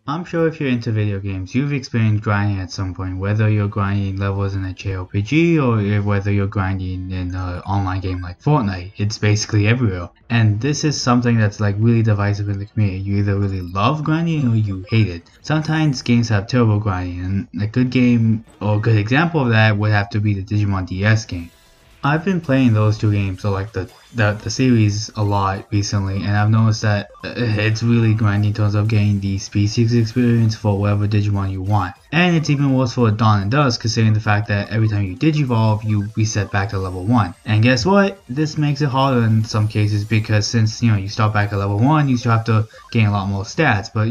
I'm sure if you're into video games, you've experienced grinding at some point, whether you're grinding levels in a JRPG or whether you're grinding in an online game like Fortnite. It's basically everywhere. And this is something that's like really divisive in the community. You either really love grinding or you hate it. Sometimes games have terrible grinding, and a good game or a good example of that would have to be the Digimon DS game. I've been playing those two games, so like the series a lot recently, and I've noticed that it's really grinding in terms of getting the species experience for whatever Digimon you want. And it's even worse for Dawn and Dusk, considering the fact that every time you Digivolve, you reset back to level 1. And guess what? This makes it harder in some cases because since, you start back at level 1, you still have to gain a lot more stats, but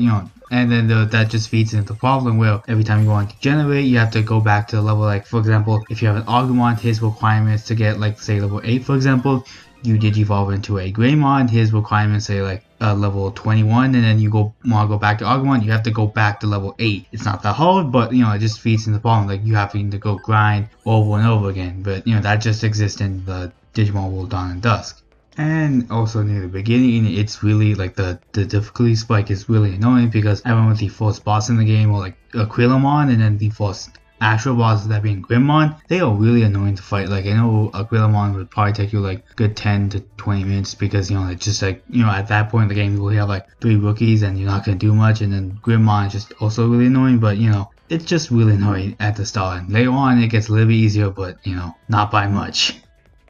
and then that just feeds into the problem where every time you want to generate, you have to go back to the level, like for example, if you have an Agumon, his requirements to get like say level 8 for example, you Digivolve into a Greymon, his requirements say like level 21, and then you want to go back to Agumon, you have to go back to level 8. It's not that hard, but it just feeds into the problem, like you having to go grind over and over again, but that just exists in the Digimon World Dawn and Dusk. And also near the beginning, it's really like the difficulty spike is really annoying because everyone with the first boss in the game, or like Aquilamon, and then the first actual boss, that being Grimmon, they are really annoying to fight. Like I know Aquilamon would probably take you like good 10 to 20 minutes because it's just like at that point in the game you will have like 3 rookies and you're not gonna do much, and then Grimmon is just also really annoying, but it's just really annoying at the start. And later on it gets a little bit easier, but not by much.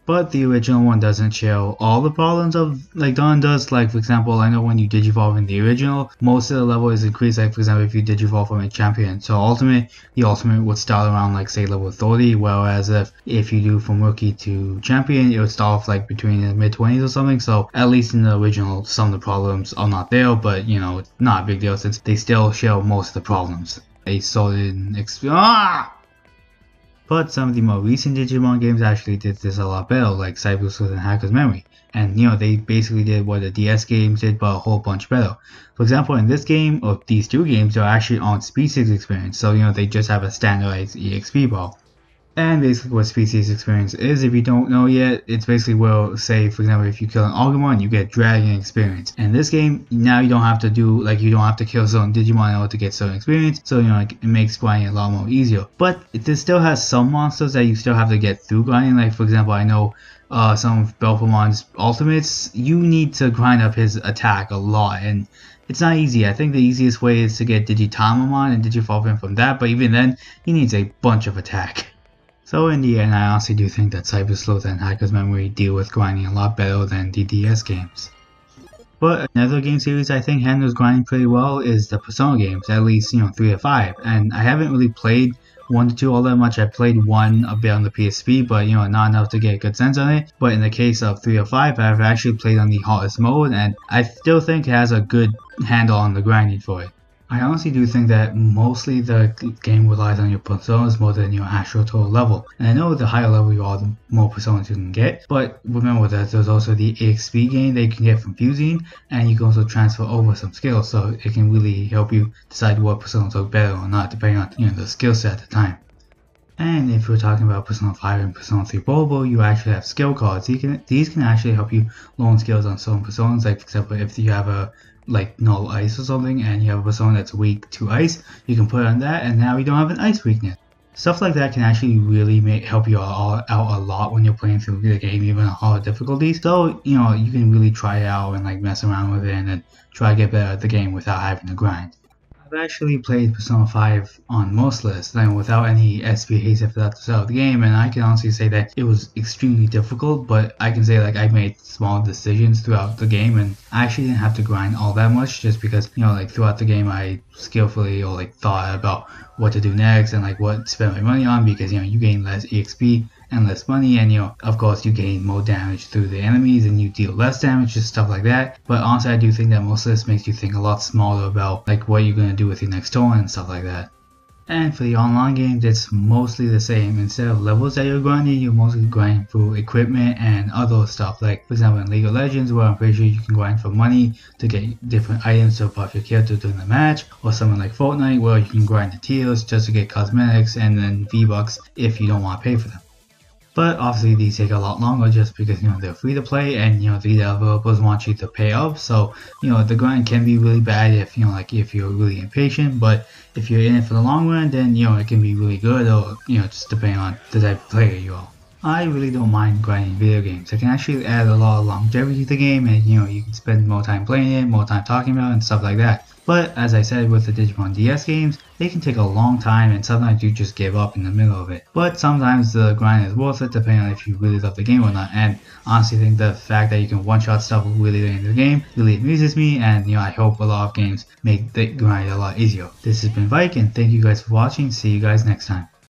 But the original one doesn't show all the problems of like Dawn does. Like for example, I know when you Digivolve in the original, most of the level is increased. Like for example, if you Digivolve from a champion to ultimate, the ultimate would start around like say level 30, whereas if you do from rookie to champion, it would start off like between the mid 20s or something. So at least in the original, some of the problems are not there, but it's not a big deal since they still show most of the problems. A solid But some of the more recent Digimon games actually did this a lot better, like Cyber Sleuth and Hacker's Memory. And they basically did what the DS games did, but a whole bunch better. For example, in this game, or these two games, they're actually on species experience, so they just have a standardized EXP bar. And basically what species experience is, if you don't know yet, it's basically where, say for example, if you kill an Agumon, you get dragon experience. In this game, now you don't have to do, like you don't have to kill certain Digimon in order to get certain experience, so it makes grinding a lot more easier. But it still has some monsters that you still have to get through grinding, like for example, I know some of Belphomon's ultimates, you need to grind up his attack a lot, and it's not easy. I think the easiest way is to get Digitamamon and Digivolve him from that, but even then, he needs a bunch of attack. So in the end, I honestly do think that Cyber Sleuth and Hacker's Memory deal with grinding a lot better than the DS games. But another game series I think handles grinding pretty well is the Persona games, at least 3 to 5. And I haven't really played 1 to 2 all that much. I played 1 a bit on the PSP, but not enough to get a good sense on it. But in the case of 3 or 5, I've actually played on the hardest mode, and I still think it has a good handle on the grinding for it. I honestly do think that mostly the game relies on your personas more than your actual total level. And I know the higher level you are, the more personas you can get, but remember that there's also the EXP gain that you can get from fusing, and you can also transfer over some skills, so it can really help you decide what personas look better or not, depending on the skill set at the time. And if we're talking about Persona 5 and Persona 3 Portable, you actually have skill cards. These can actually help you learn skills on certain personas, like for example, if you have a no ice or something and you have a persona that's weak to ice, you can put it on that and now you don't have an ice weakness. Stuff like that can actually really help you out a lot when you're playing through the game, even at hard difficulties. So you can really try it out and like mess around with it and then try to get better at the game without having to grind. I've actually played Persona 5 on most lists, and without any SPAs at the start of the game, and I can honestly say that it was extremely difficult, but I can say like I made small decisions throughout the game, and I actually didn't have to grind all that much, just because like throughout the game I skillfully or like thought about what to do next and like what to spend my money on, because you gain less EXP and less money, and of course you gain more damage through the enemies and you deal less damage, just stuff like that. But honestly, I do think that most of this makes you think a lot smarter about like what you're going to do with your next turn and stuff like that. And for the online games, it's mostly the same. Instead of levels that you're grinding, you're mostly grinding through equipment and other stuff. Like for example in League of Legends, where I'm pretty sure you can grind for money to get different items to buff your character during the match, or something like Fortnite, where you can grind the tiers just to get cosmetics and then V-Bucks if you don't want to pay for them. But obviously these take a lot longer just because they're free to play, and the developers want you to pay up. So the grind can be really bad if like if you're really impatient. But if you're in it for the long run, then it can be really good, or just depending on the type of player you are. I really don't mind grinding video games. It can actually add a lot of longevity to the game, and you can spend more time playing it, more time talking about it, and stuff like that. But as I said with the Digimon DS games, they can take a long time, and sometimes you just give up in the middle of it. But sometimes the grind is worth it depending on if you really love the game or not. And honestly, I think the fact that you can one-shot stuff really late in the game really amuses me, and I hope a lot of games make the grind a lot easier. This has been Vike, and thank you guys for watching. See you guys next time.